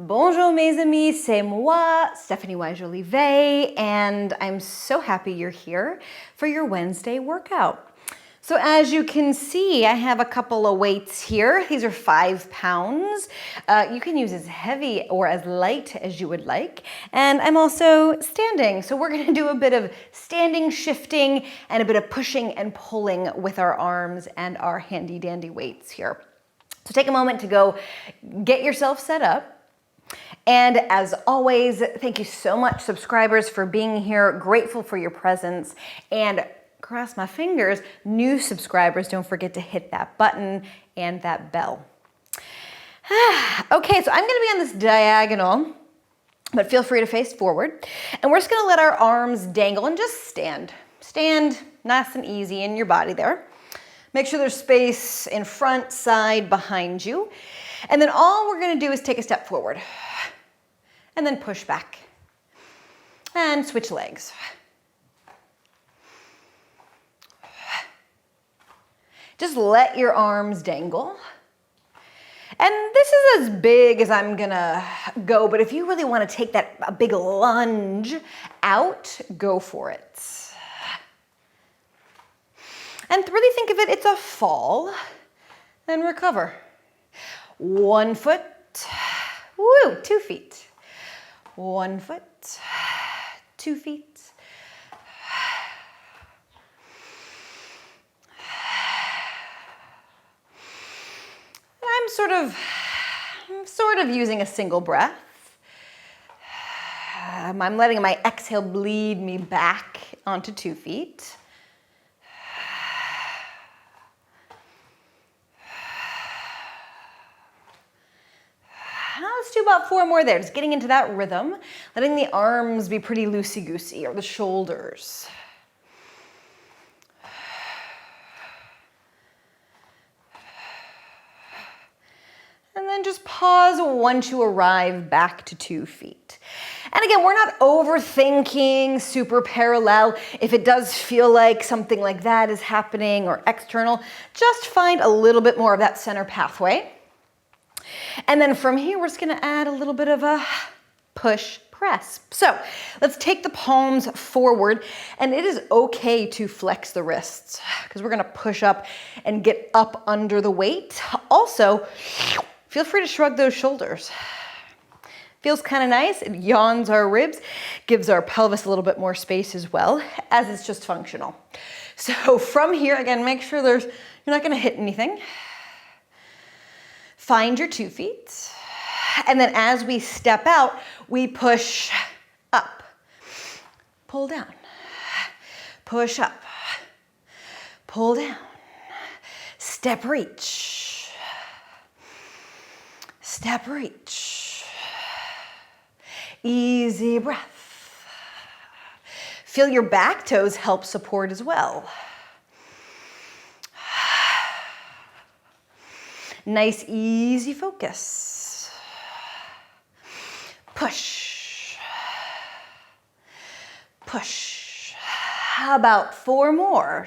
Bonjour mes amis, c'est moi, Stephanie Weiser-Olivet, and I'm so happy you're here for your Wednesday workout. So as you can see, I have a couple of weights here. These are 5 pounds. You can use as heavy or as light as you would like. And I'm also standing. So we're gonna do a bit of standing, shifting, and a bit of pushing and pulling with our arms and our handy dandy weights here. So take a moment to go get yourself set up. And as always, thank you so much, subscribers, for being here. Grateful for your presence. And cross my fingers, new subscribers, don't forget to hit that button and that bell. Okay, so I'm gonna be on this diagonal, but feel free to face forward. And we're just gonna let our arms dangle and just stand. Stand nice and easy in your body there. Make sure there's space in front, side, behind you. And then all we're gonna do is take a step forward and then push back and switch legs. Just let your arms dangle. And this is as big as I'm gonna go, but if you really wanna take a big lunge out, go for it. And really think of it, it's a fall, then recover. 1 foot, 2 feet. 1 foot, 2 feet. I'm sort of using a single breath. I'm letting my exhale bleed me back onto 2 feet. Let's do about 4 more there, just getting into that rhythm, letting the arms be pretty loosey-goosey, or the shoulders. And then just pause once you arrive back to 2 feet. And again, we're not overthinking super parallel. If it does feel like something like that is happening or external, just find a little bit more of that center pathway. And then from here, we're just gonna add a little bit of a push press. So let's take the palms forward, and it is okay to flex the wrists because we're gonna push up and get up under the weight. Also, feel free to shrug those shoulders. Feels kind of nice. It yawns our ribs, gives our pelvis a little bit more space as well, as it's just functional. So from here, again, make sure you're not gonna hit anything. Find your 2 feet. And then as we step out, we push up, pull down, push up, pull down, step reach, step reach. Easy breath. Feel your back toes help support as well. Nice, easy focus. Push. Push. How about 4 more?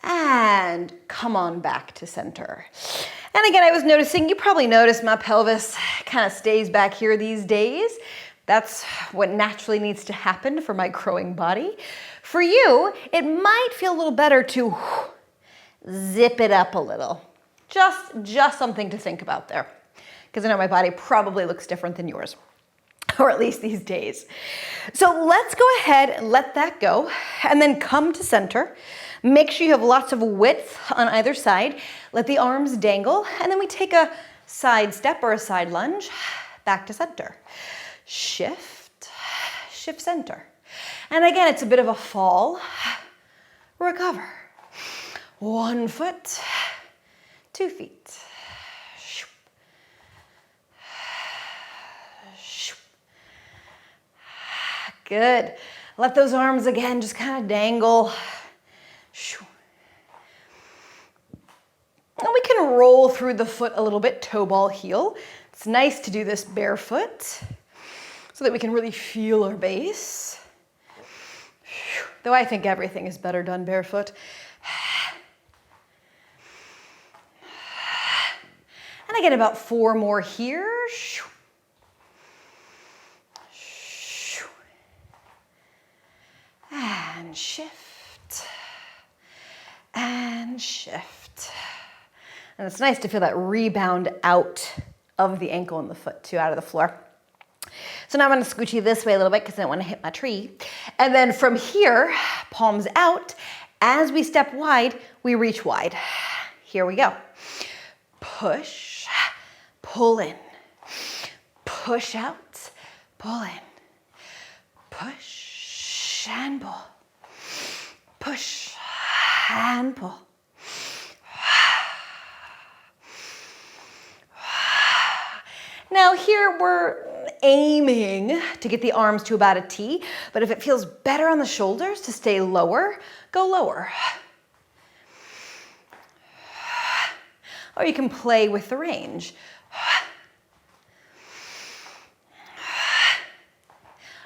And come on back to center. And again, I was noticing, you probably noticed my pelvis kind of stays back here these days. That's what naturally needs to happen for my growing body. For you, it might feel a little better to zip it up a little. Just something to think about there. Because I know my body probably looks different than yours, or at least these days. So let's go ahead and let that go, and then come to center. Make sure you have lots of width on either side. Let the arms dangle, and then we take a side step or a side lunge back to center. Shift, shift center. And again, it's a bit of a fall. Recover. 1 foot, 2 feet. Good. Let those arms again just kind of dangle. And we can roll through the foot a little bit, toe ball heel. It's nice to do this barefoot so that we can really feel our base. Though I think everything is better done barefoot. And I get about 4 more here. And shift. And shift. And it's nice to feel that rebound out of the ankle and the foot too, out of the floor. So now I'm gonna scooch you this way a little bit because I don't wanna hit my tree. And then from here, palms out. As we step wide, we reach wide. Here we go. Push, pull in. Push out, pull in. Push and pull. Push and pull. Now here we're aiming to get the arms to about a T, but if it feels better on the shoulders to stay lower, go lower. Or you can play with the range.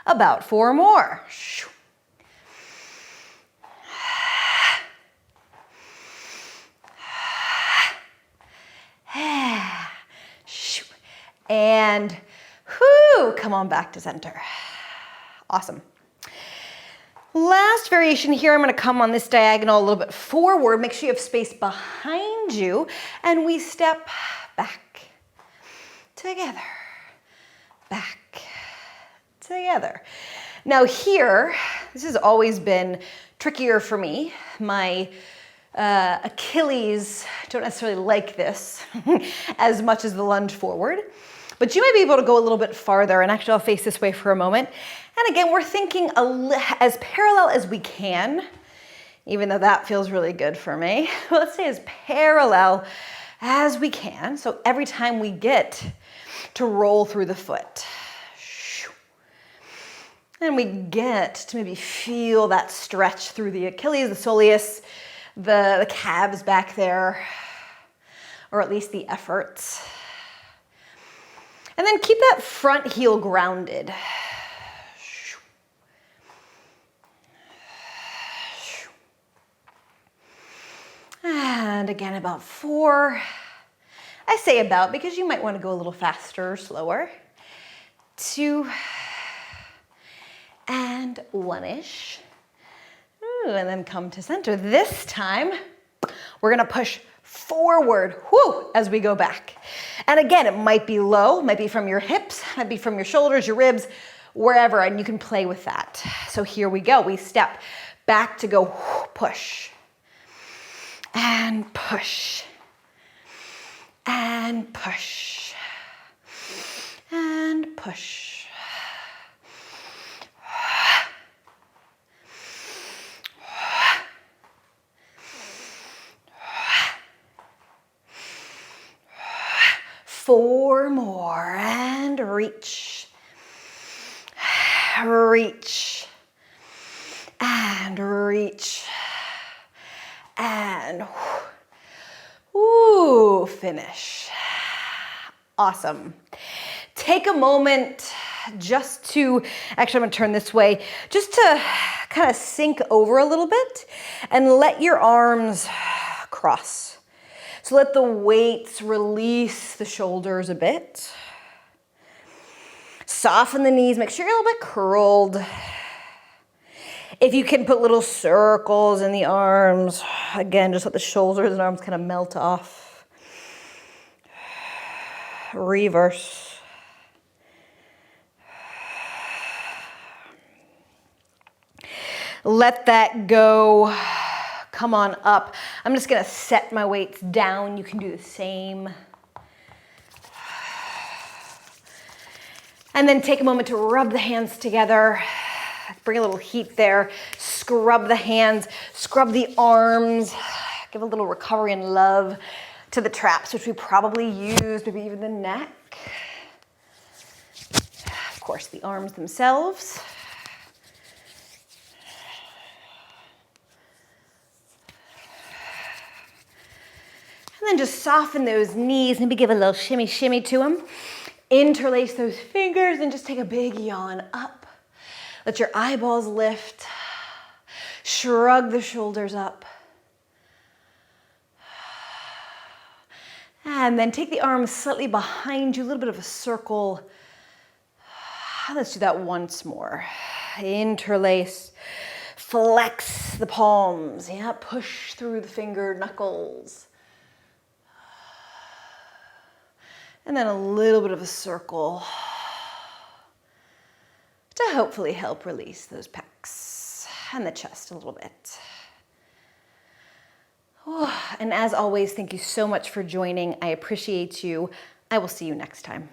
About 4 more. And whoo, come on back to center. Awesome. Last variation here, I'm gonna come on this diagonal a little bit forward. Make sure you have space behind you. And we step back, together, back, together. Now here, this has always been trickier for me. My Achilles don't necessarily like this as much as the lunge forward. But you might be able to go a little bit farther, and actually I'll face this way for a moment. And again, we're thinking as parallel as we can, even though that feels really good for me. Let's say as parallel as we can. So every time we get to roll through the foot, and we get to maybe feel that stretch through the Achilles, the soleus, the calves back there, or at least the efforts. And then keep that front heel grounded. And again, about 4. I say about because you might want to go a little faster or slower. 2 and 1-ish. And then come to center. This time, we're gonna push forward, whoo, as we go back. And again, it might be low, might be from your hips, might be from your shoulders, your ribs, wherever, and you can play with that. So here we go. We step back to go push and push and push and push. Four more and reach, reach, and reach, and whoo, finish. Awesome. Take a moment just to, actually I'm gonna turn this way, just to kind of sink over a little bit and let your arms cross. So let the weights release the shoulders a bit. Soften the knees, make sure you're a little bit curled. If you can put little circles in the arms, again, just let the shoulders and arms kind of melt off. Reverse. Let that go. Come on up. I'm just gonna set my weights down. You can do the same. And then take a moment to rub the hands together. Bring a little heat there. Scrub the hands, scrub the arms. Give a little recovery and love to the traps, which we probably used, maybe even the neck. Of course, the arms themselves. And then just soften those knees, maybe give a little shimmy, shimmy to them. Interlace those fingers and just take a big yawn up. Let your eyeballs lift. Shrug the shoulders up. And then take the arms slightly behind you, a little bit of a circle. Let's do that once more. Interlace. Flex the palms. Yeah, push through the finger knuckles. And then a little bit of a circle to hopefully help release those pecs and the chest a little bit. And as always, thank you so much for joining. I appreciate you. I will see you next time.